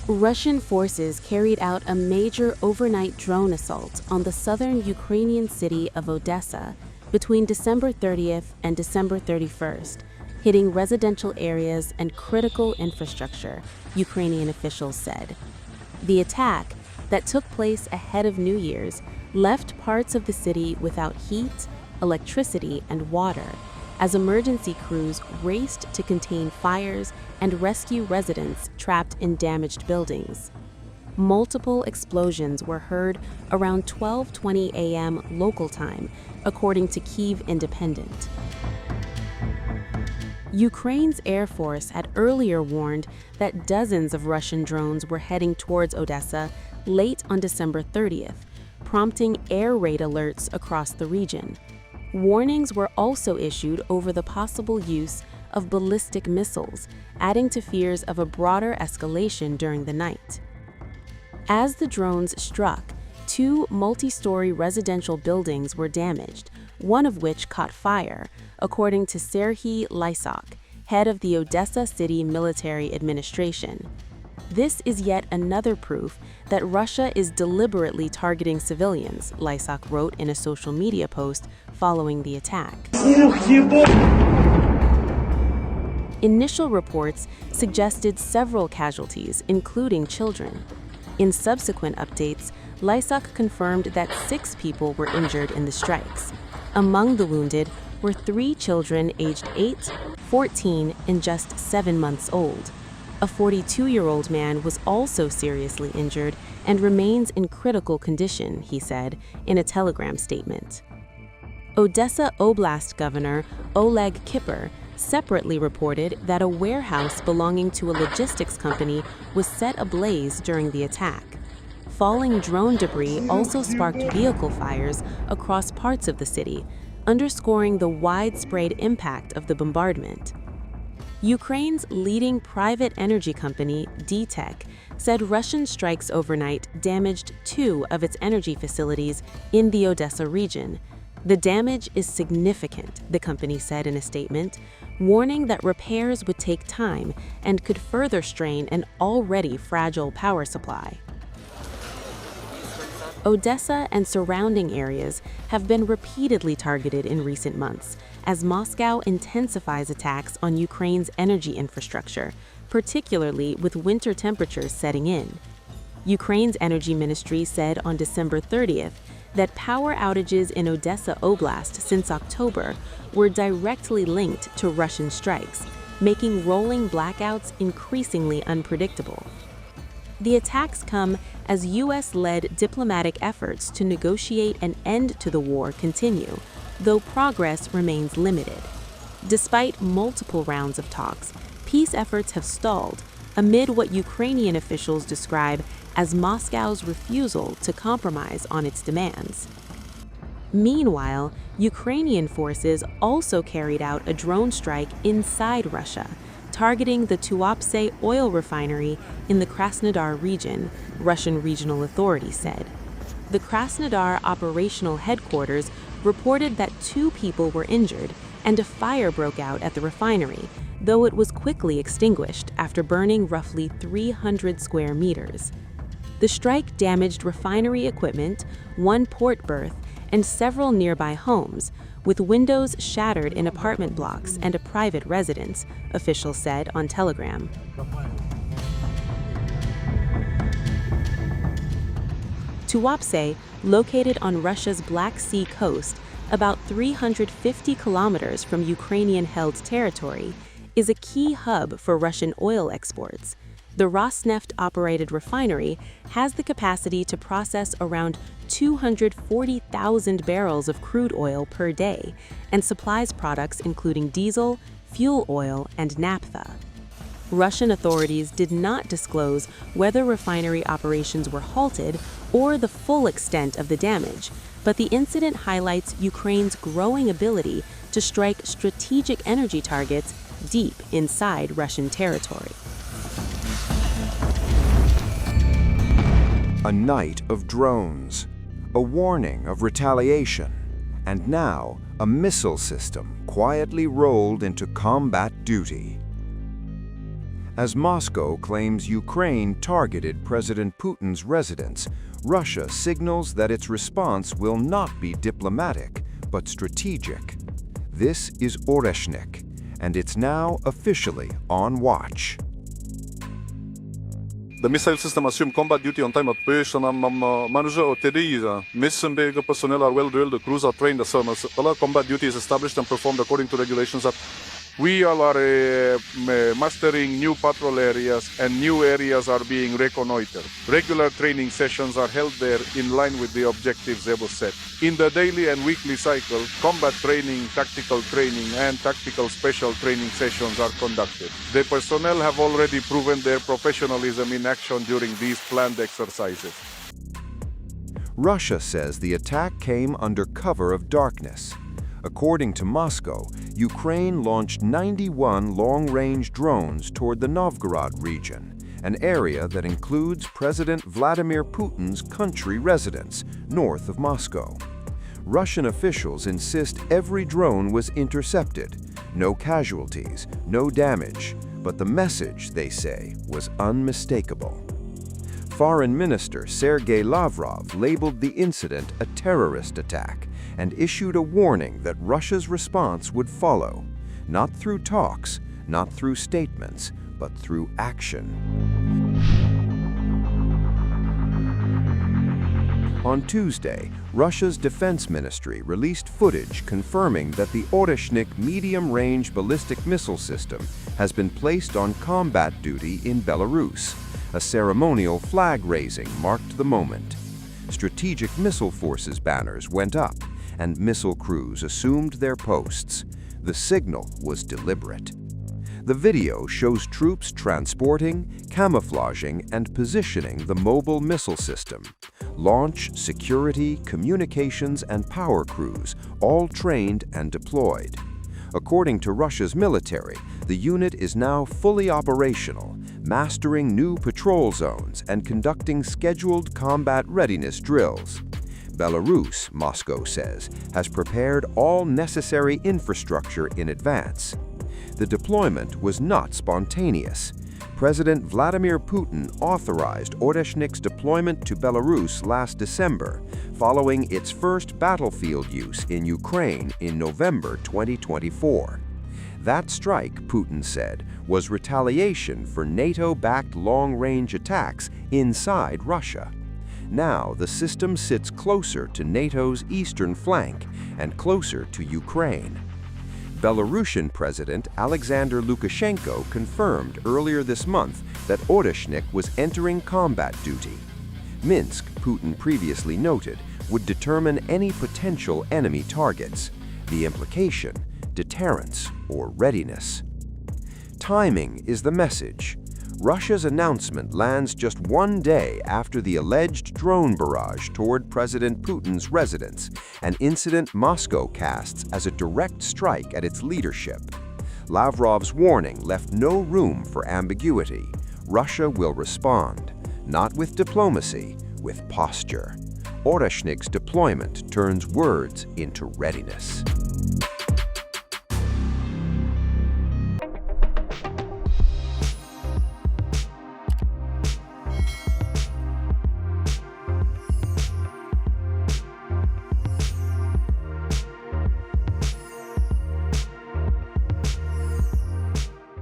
Russian forces carried out a major overnight drone assault on the southern Ukrainian city of Odessa between December 30th and December 31st, hitting residential areas and critical infrastructure, Ukrainian officials said. The attack, that took place ahead of New Year's, left parts of the city without heat, electricity, and water, as emergency crews raced to contain fires and rescue residents trapped in damaged buildings. Multiple explosions were heard around 12:20 a.m. local time, according to Kyiv Independent. Ukraine's Air Force had earlier warned that dozens of Russian drones were heading towards Odessa late on December 30th, prompting air raid alerts across the region. Warnings were also issued over the possible use of ballistic missiles, adding to fears of a broader escalation during the night. As the drones struck, two multi-story residential buildings were damaged, one of which caught fire, according to Serhiy Lysok, head of the Odessa City Military Administration. This is yet another proof that Russia is deliberately targeting civilians, Lysok wrote in a social media post following the attack. Initial reports suggested several casualties, including children. In subsequent updates, Lysok confirmed that 6 people were injured in the strikes. Among the wounded were 3 children aged 8, 14, and just 7 months old. A 42-year-old man was also seriously injured and remains in critical condition, he said in a Telegram statement. Odessa Oblast Governor Oleg Kipper separately reported that a warehouse belonging to a logistics company was set ablaze during the attack. Falling drone debris also sparked vehicle fires across parts of the city, underscoring the widespread impact of the bombardment. Ukraine's leading private energy company, DTEK, said Russian strikes overnight damaged 2 of its energy facilities in the Odessa region. The damage is significant, the company said in a statement, warning that repairs would take time and could further strain an already fragile power supply. Odessa and surrounding areas have been repeatedly targeted in recent months as Moscow intensifies attacks on Ukraine's energy infrastructure, particularly with winter temperatures setting in. Ukraine's energy ministry said on December 30th that power outages in Odessa Oblast since October were directly linked to Russian strikes, making rolling blackouts increasingly unpredictable. The attacks come as U.S.-led diplomatic efforts to negotiate an end to the war continue, though progress remains limited. Despite multiple rounds of talks, peace efforts have stalled amid what Ukrainian officials describe as Moscow's refusal to compromise on its demands. Meanwhile, Ukrainian forces also carried out a drone strike inside Russia, targeting the Tuapse oil refinery in the Krasnodar region, Russian regional authorities said. The Krasnodar operational headquarters reported that 2 people were injured and a fire broke out at the refinery, though it was quickly extinguished after burning roughly 300 square meters. The strike damaged refinery equipment, 1 port berth, and several nearby homes, with windows shattered in apartment blocks and a private residence, officials said on Telegram. Tuapse, located on Russia's Black Sea coast, about 350 kilometers from Ukrainian-held territory, is a key hub for Russian oil exports. The Rosneft-operated refinery has the capacity to process around 240,000 barrels of crude oil per day and supplies products including diesel, fuel oil, and naphtha. Russian authorities did not disclose whether refinery operations were halted or the full extent of the damage, but the incident highlights Ukraine's growing ability to strike strategic energy targets deep inside Russian territory. A night of drones, a warning of retaliation, and now a missile system quietly rolled into combat duty. As Moscow claims Ukraine targeted President Putin's residence, Russia signals that its response will not be diplomatic, but strategic. This is Oreshnik, and it's now officially on watch. The missile system assumed combat duty on time operation. Manager OTD, mission personnel are well drilled, the crews are trained, the combat duty is established and performed according to regulations. We all are mastering new patrol areas, and new areas are being reconnoitered. Regular training sessions are held there in line with the objectives they were set. In the daily and weekly cycle, combat training, tactical training, and tactical special training sessions are conducted. The personnel have already proven their professionalism in action during these planned exercises. Russia says the attack came under cover of darkness. According to Moscow, Ukraine launched 91 long-range drones toward the Novgorod region, an area that includes President Vladimir Putin's country residence, north of Moscow. Russian officials insist every drone was intercepted. No casualties, no damage, but the message, they say, was unmistakable. Foreign Minister Sergei Lavrov labeled the incident a terrorist attack and issued a warning that Russia's response would follow, not through talks, not through statements, but through action. On Tuesday, Russia's defense ministry released footage confirming that the Oreshnik medium-range ballistic missile system has been placed on combat duty in Belarus. A ceremonial flag-raising marked the moment. Strategic Missile Forces banners went up, and missile crews assumed their posts. The signal was deliberate. The video shows troops transporting, camouflaging, and positioning the mobile missile system. Launch, security, communications, and power crews, all trained and deployed. According to Russia's military, the unit is now fully operational, mastering new patrol zones and conducting scheduled combat readiness drills. Belarus, Moscow says, has prepared all necessary infrastructure in advance. The deployment was not spontaneous. President Vladimir Putin authorized Oreshnik's deployment to Belarus last December, following its first battlefield use in Ukraine in November 2024. That strike, Putin said, was retaliation for NATO-backed long-range attacks inside Russia. Now, the system sits closer to NATO's eastern flank and closer to Ukraine. Belarusian President Alexander Lukashenko confirmed earlier this month that Oreshnik was entering combat duty. Minsk, Putin previously noted, would determine any potential enemy targets. The implication: deterrence or readiness. Timing is the message. Russia's announcement lands just one day after the alleged drone barrage toward President Putin's residence, an incident Moscow casts as a direct strike at its leadership. Lavrov's warning left no room for ambiguity. Russia will respond, not with diplomacy, with posture. Oreshnik's deployment turns words into readiness.